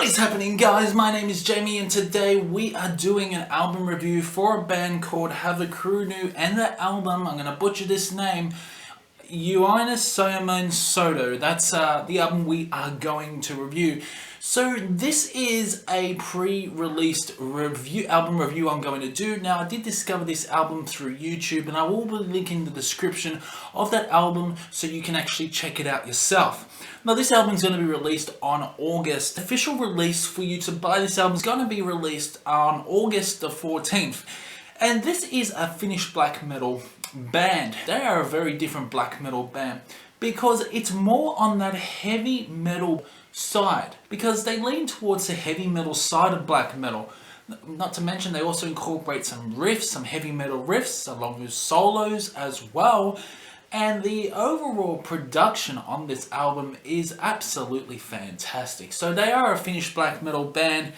What is happening, guys? My name is Jamie and today we are doing an album review for a band called Havukruunu, and the album, I'm going to butcher this name, Uinuos Syömein Sota. That's the album we are going to review. So this is a pre-released album review I'm going to do. Now, I did discover this album through YouTube and I will be linking the description of that album so you can actually check it out yourself. Now, this album is going to be released on August. The official release for you to buy this album is going to be released on August the 14th. And this is a Finnish black metal band. They are a very different black metal band because it's more on that heavy metal side, because they lean towards the heavy metal side of black metal. Not to mention they also incorporate some riffs, some heavy metal riffs along with solos as well. And the overall production on this album is absolutely fantastic. So they are a Finnish black metal band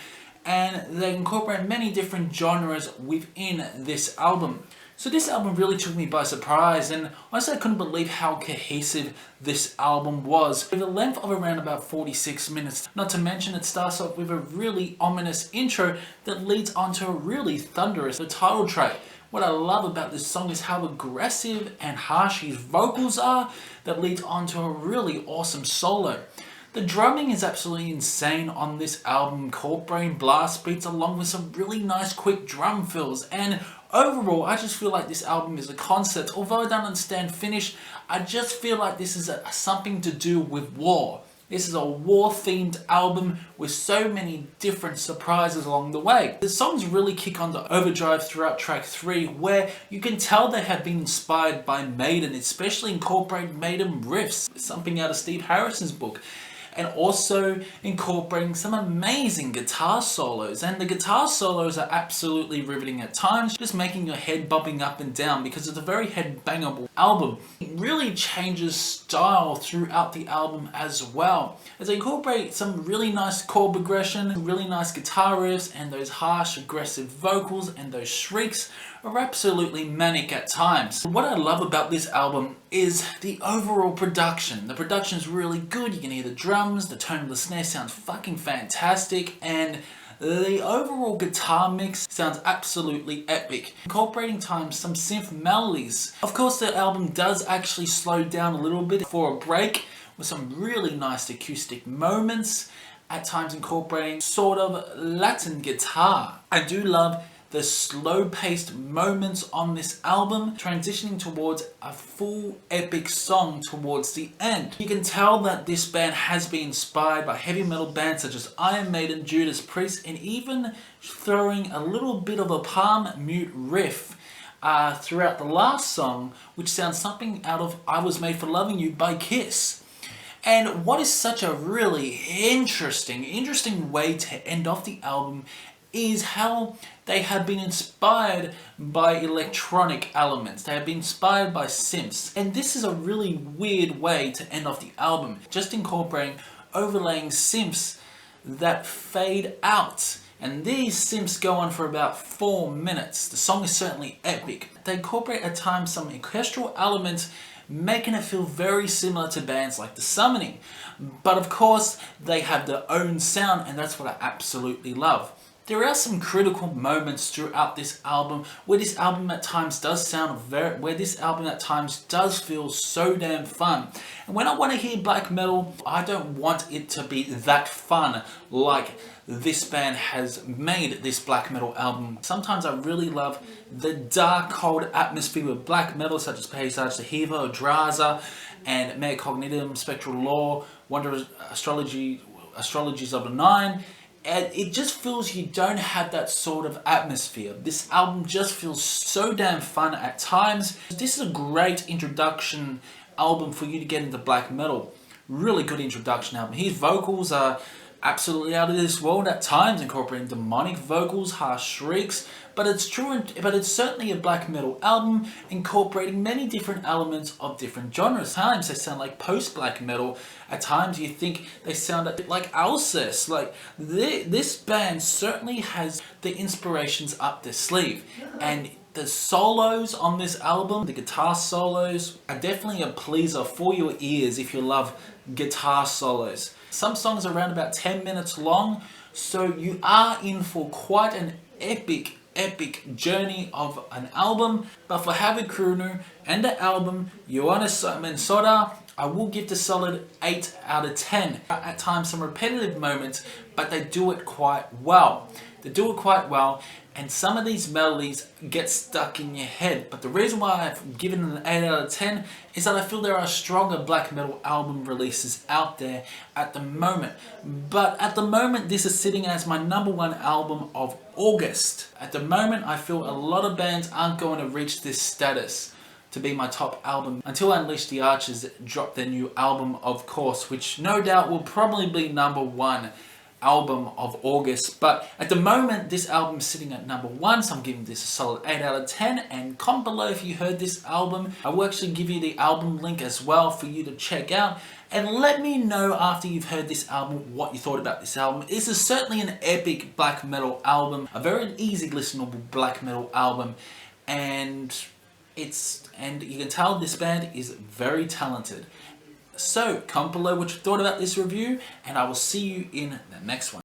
and they incorporate many different genres within this album. So this album really took me by surprise, and honestly I couldn't believe how cohesive this album was. With a length of around about 46 minutes. Not to mention it starts off with a really ominous intro that leads onto a really thunderous title track. What I love about this song is how aggressive and harsh his vocals are that leads onto a really awesome solo. The drumming is absolutely insane on this album, incorporating blast beats along with some really nice quick drum fills, and overall I just feel like this album is a concept. Although I don't understand Finnish, I just feel like this is something to do with war. This is a war-themed album with so many different surprises along the way. The songs really kick on to overdrive throughout track 3, where you can tell they have been inspired by Maiden, especially incorporating Maiden riffs, something out of Steve Harrison's book. And also incorporating some amazing guitar solos. And the guitar solos are absolutely riveting at times, just making your head bobbing up and down because it's a very head-bangable album. It really changes style throughout the album as well, as they incorporate some really nice chord progression, really nice guitar riffs, and those harsh, aggressive vocals and those shrieks are absolutely manic at times. What I love about this album is the overall production. The production is really good. You can hear the drums, the tone of the snare sounds fucking fantastic, and the overall guitar mix sounds absolutely epic, incorporating times some synth melodies. Of course, the album does actually slow down a little bit for a break with some really nice acoustic moments, at times incorporating sort of Latin guitar. I do love the slow-paced moments on this album, transitioning towards a full epic song towards the end. You can tell that this band has been inspired by heavy metal bands such as Iron Maiden, Judas Priest, and even throwing a little bit of a palm mute riff throughout the last song, which sounds something out of I Was Made for Loving You by Kiss. And what is such a really interesting way to end off the album is how they have been inspired by electronic elements. They have been inspired by synths. And this is a really weird way to end off the album, just incorporating overlaying synths that fade out. And these synths go on for about 4 minutes. The song is certainly epic. They incorporate at times some orchestral elements, making it feel very similar to bands like The Summoning. But of course, they have their own sound, and that's what I absolutely love. There are some critical moments throughout this album where this album at times does feel so damn fun. And when I want to hear black metal, I don't want it to be that fun like this band has made this black metal album. Sometimes I really love the dark, cold atmosphere with black metal such as Paysage Sahiva, Odraza, and Mea Cognitum, Spectral Law, Wonder Astrologies of the Nine. And it just feels you don't have that sort of atmosphere. This album just feels so damn fun at times. This is a great introduction album for you to get into black metal. Really good introduction album. His vocals are absolutely out of this world at times, incorporating demonic vocals, harsh shrieks, but it's certainly a black metal album incorporating many different elements of different genres. At times they sound like post-black metal. At times you think they sound a bit like Alcest. Like this band certainly has the inspirations up their sleeve, and the solos on this album, the guitar solos, are definitely a pleaser for your ears if you love guitar solos. Some songs are around about 10 minutes long, so you are in for quite an epic journey of an album. But for Havukruunu and the album Uinuos Syömein Sota, I will give the solid 8 out of 10. At times some repetitive moments, but they do it quite well. And some of these melodies get stuck in your head. But the reason why I've given it an 8 out of 10 is that I feel there are stronger black metal album releases out there at the moment. But at the moment, this is sitting as my #1 album of August. At the moment, I feel a lot of bands aren't going to reach this status to be my top album until Unleash the Archers drop their new album, of course, which no doubt will probably be #1 album of August. But at the moment, this album is sitting at #1, so I'm giving this a solid 8 out of 10. And comment below if you heard this album. I will actually give you the album link as well for you to check out, and let me know after you've heard this album what you thought about this album. This is certainly an epic black metal album, a very easy listenable black metal album, and you can tell this band is very talented. So comment below what you thought about this review, and I will see you in the next one.